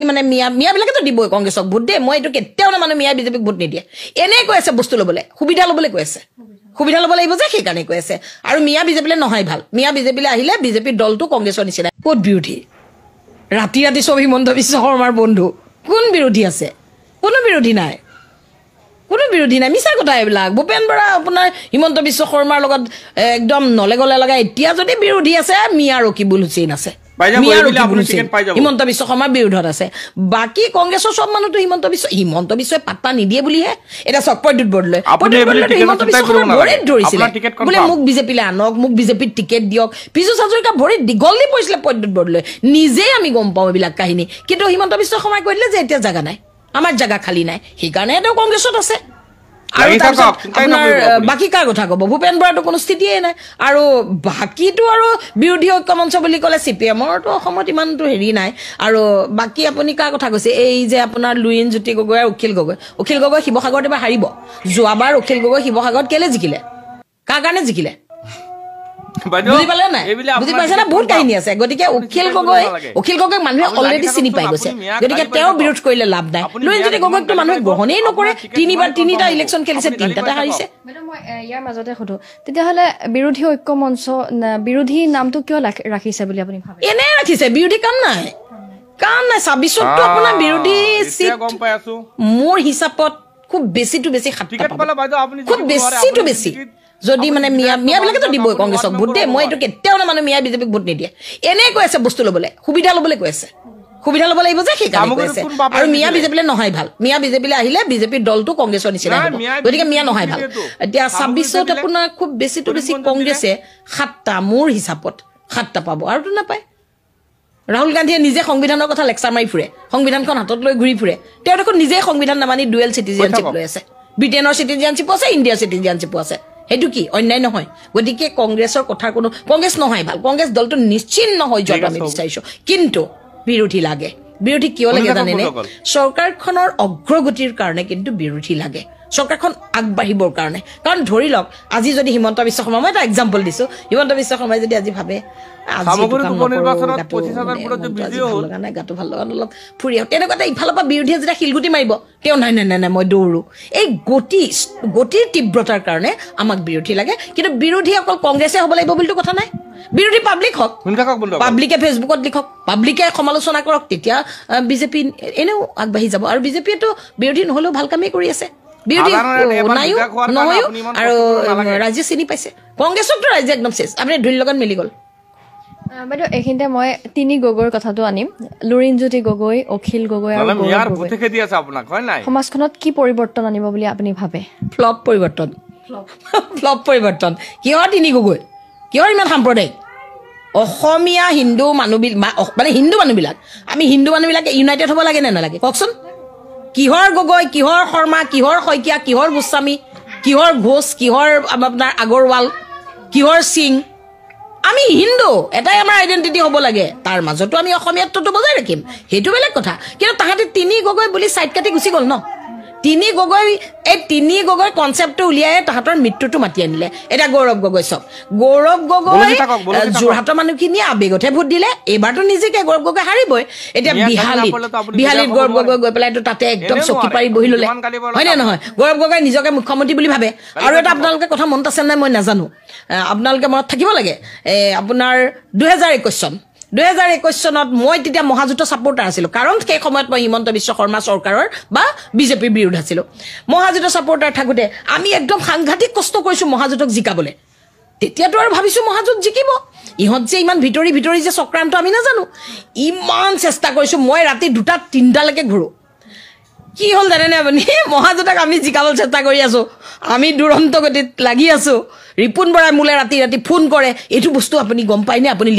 মানে মিয়া বিলাকেতো দিবই কংগ্ৰেছক ভোট দে মই এইটো কেতিয়াও না মানে মিয়া বিজেপিক ভোট নিদিয়ে এনে কৈ আছে বস্তু ল'বলৈ সুবিধা ল'বলৈ কৈ আছে সুবিধা ল'ব লাগিব যে সেইকাৰণে কৈ আছে আৰু মিয়া বিজেপিলে নহয় ভাল মিয়া বিজেপিলে আহিলে বিজেপিৰ দলটো কংগ্ৰেছৰ নিচিনা ক'ত বিৰোধী ৰাতি ৰাতি সব হিমন্ত বিশ্ব শৰ্মাৰ বন্ধু কোন বিৰোধী আছে কোনো বিৰোধী নাই মিছা কথা এইবিলাক ভূপেন বৰা আপোনাৰ হিমন্ত বিশ্ব শৰ্মাৰ লগত একদম নলে গলে লগা এতিয়া যদি বিৰোধী আছে মিয়া ৰকিবুল হুছেইন আছে হিমন্ত বিশ্ব শৰ্মাৰ বিৰোধত আছে বাকী কংগ্ৰেছৰ সব মানুহটো হিমন্ত বিশ্বই পাত্তা নিদিয়ে বুলিহে এটা চকপইটুত বৰ্ডলৈ হিমন্ত বিশ্ব শৰ্মাৰ ভৰিত ধৰিছিলে বোলে মোক বিজেপিলে আনক মোক বিজেপিৰ টিকেট দিয়ক পীযুষ হাজৰিকা ভৰিত দীঘল দি পৰিছিলে পইটুত বৰ্ডলৈ নিজেই আমি গম পাওঁ এইবিলাক কাহিনী কিন্তু হিমন্ত বিশ্ব শৰ্মাই কৈ দিলে যে এতিয়া জাগা নাই আমাৰ জাগা খালী নাই সেইকাৰণে তেওঁ কংগ্ৰেছত আছে আৰু আপোনাৰ বাকী কাৰ কথা ক'ব ভূপেন বৰাটো কোনো স্থিতিয়ে নাই আৰু বাকীটো আৰু বিৰোধী ঐক্য মঞ্চ বুলি ক'লে CPMৰটো অসমত ইমানটো হেৰি নাই আৰু বাকী আপুনি কাৰ কথা কৈছে এই যে আপোনাৰ লুইনজ্যোতি গগৈ আৰু অখিল গগৈ শিৱসাগৰত এবাৰ হাৰিব যোৱাবাৰ অখিল গগৈ শিৱসাগৰত কেলে জিকিলে কাৰ কাৰণে জিকিলে বুজি পালে নাই বুজি পাইছে না বহুত কাহিনী আছে গতিকে অখিল গগৈ মানুহে অলৰেডি চিনি পাই গৈছে গতিকে তেওঁ বিৰোধ কৰিলে লাভ নাই লুইনজ্যোতি গগৈকটো মানুহে গ্ৰহণেই নকৰে তিনিটা ইলেকশ্যন খেলিছে তিনিটাতে হাৰিছে মই ইয়াৰ মাজতে সুধো তেতিয়াহ'লে বিৰোধী ঐক্য মঞ্চ বিৰোধী নামটো কিয় ৰাখিছে বুলি আপুনি ভাবে এনে ৰাখিছে বিৰোধী কাম নাই 26টো আপোনাৰ বিৰোধী চিট মোৰ হিচাপত খুব বেছিটো বেছি 7টা খুব বেছিটো বেছি যদি মানে মিয়া বিলাকেতো দিবই কংগ্ৰেছক ভোট দে মই এইটো কেতিয়াও না মানে মিয়া বিজেপিক ভোট নিদিয়ে এনে কৈ আছে বস্তু ল'বলৈ সুবিধা ল'বলৈ কৈ আছে সুবিধা ল'ব লাগিব যে সেইকাৰণে কৈ আছে আৰু মিয়া বিজেপিলে নহয় ভাল মিয়া বিজেপিলে আহিলে বিজেপিৰ দলটো কংগ্ৰেছৰ নিচিনা হ'ব গতিকে মিয়া নহয় ভাল এতিয়া 26ত আপোনাৰ খুব বেছিটো বেছি কংগ্ৰেছে 7টা মোৰ হিচাপত 7টা পাব আৰুতো নাপায় ৰাহুল গান্ধীয়ে নিজে সংবিধানৰ কথা লেকচাৰ মাৰি ফুৰে সংবিধানখন হাতত লৈ ঘূৰি ফুৰে তেওঁ দেখোন নিজে সংবিধান নামানি ডুৱেল চিটিজেনশ্বিপ লৈ আছে ব্ৰিটেইনৰ চিটিজেনশ্বিপ আছে ইণ্ডিয়াৰ চিটিজেনশ্বিপ আছে সেইটো কি অন্যায় নহয় গতিকে কংগ্ৰেছৰ কথা কোনো কংগ্ৰেছ নহয় ভাল কংগ্ৰেছ দলটো নিশ্চিন্ন হৈ যোৱাটো আমি বিচাৰিছো কিন্তু বিৰোধী লাগে বিৰোধী কিয় লাগে জানেনে চৰকাৰখনৰ অগ্ৰগতিৰ কাৰণে কিন্তু বিৰোধী লাগে চৰকাৰখন আগবাঢ়িবৰ কাৰণে কাৰণ ধৰি লওক আজি যদি হিমন্ত বিশ্ব শৰ্মা মই এটা এক্সাম্পল দিছো হিমন্ত বিশ্ব শৰ্মাই যদি আজি ভাবে গাটো ভাল লগা অলপ ফুৰি আহো তেনেকুৱা ইফালৰ পৰা বিৰোধীয়ে যেতিয়া শিলগুটি মাৰিব তেওঁ নাই মই দৌৰো এই গতিৰ তীব্ৰতাৰ কাৰণে আমাক বিৰোধী লাগে কিন্তু বিৰোধী অকল কংগ্ৰেছে হ'ব লাগিব বুলিতো কথা নাই বিৰোধী পাব্লিক হওক পাব্লিকে ফেচবুকত লিখক পাব্লিকে সমালোচনা কৰক তেতিয়া বিজেপি এনেও আগবাঢ়ি যাব আৰু বিজেপিয়েতো বিৰোধী নহ'লেও ভাল কামেই কৰি আছে বিৰোধী নাইও নহয়ো আৰু ৰাজ্যে চিনি পাইছে কংগ্ৰেছকতো ৰাজ্যে একদম চেচ আপুনি ধুলিৰ লগত মিলি গ'ল বাইদেউ এইখিনিতে মই 3 গগৈৰ কথাটো আনিম লুৰিনজ্যোতি গগৈ অখিল গগৈ আৰু সমাজখনত কি পৰিৱৰ্তন আনিব বুলি আপুনি ভাবে ফ্লপ পৰিৱৰ্তন কিহৰ 3 গগৈ কিহৰ ইমান সাম্প্ৰদায়িক অসমীয়া হিন্দু মানুহবিলাক মানে হিন্দু মানুহবিলাক আমি হিন্দু মানুহবিলাক ইউনাইটেড হ'ব লাগে নে নালাগে কওকচোন কিহৰ গগৈ কিহৰ শৰ্মা কিহৰ শইকীয়া কিহৰ গোস্বামী কিহৰ ঘোষ কিহৰ আপোনাৰ আগৰৱাল কিহৰ সিং আমি হিন্দু এটাই আমাৰ আইডেন্টিটি হ'ব লাগে তাৰ মাজতো আমি অসমীয়াটো বজাই ৰাখিম সেইটো বেলেগ কথা কিন্তু তাহাঁতে 3 গগৈ বুলি সাইড কাটি গুচি গ'ল ন 3 গগৈ এই 3 গগৈ কনসেপ্টটো উলিয়াই তাহাঁতৰ মৃত্যুটো মাতি আনিলে এটা গৌৰৱ গগৈ চব গৌৰৱ গগৈ যোৰহাটৰ মানুহখিনিয়ে আবেগতহে ভোট দিলে এবাৰতো নিজেকে গৌৰৱ গগৈ হাৰিবই এতিয়া বিহালীত গৌৰৱ গগৈ গৈ পেলাইতো তাতে একদম চকী পাৰি বহি ল'লে হয়নে নহয় গৌৰৱ গগৈ নিজকে মুখ্যমন্ত্ৰী বুলি ভাবে আৰু এটা আপোনালোকে কথা মনত আছে নাই মই নাজানো আপোনালোকে মনত থাকিব লাগে আপোনাৰ 2021 চনত মই তেতিয়া মহাজোঁটৰ ছাপোৰ্টাৰ আছিলোঁ কাৰণ সেই সময়ত মই হিমন্ত বিশ্ব শৰ্মা চৰকাৰৰ বা বিজেপিৰ বিৰোধ আছিলোঁ মহাজোঁটৰ ছাপোৰ্টাৰ থাকোঁতে আমি একদম সাংঘাতিক কষ্ট কৰিছোঁ মহাজোঁটক জিকাবলৈ তেতিয়াতো আৰু ভাবিছোঁ মহাজোঁট জিকিব ইহঁত যে ইমান ভিতৰি যে চক্ৰান্ত আমি নাজানো ইমান চেষ্টা কৰিছোঁ মই ৰাতি 2-3টালৈকে ঘূৰোঁ কি হ'ল জানেনে আপুনি মহাজোঁটক আমি জিকাবলৈ চেষ্টা কৰি আছোঁ আমি দুৰন্ত গতিত লাগি আছোঁ ৰিপুন বৰাই মোলৈ ৰাতি ফোন কৰে এইটো বস্তু আপুনি গম পায়নে আপুনি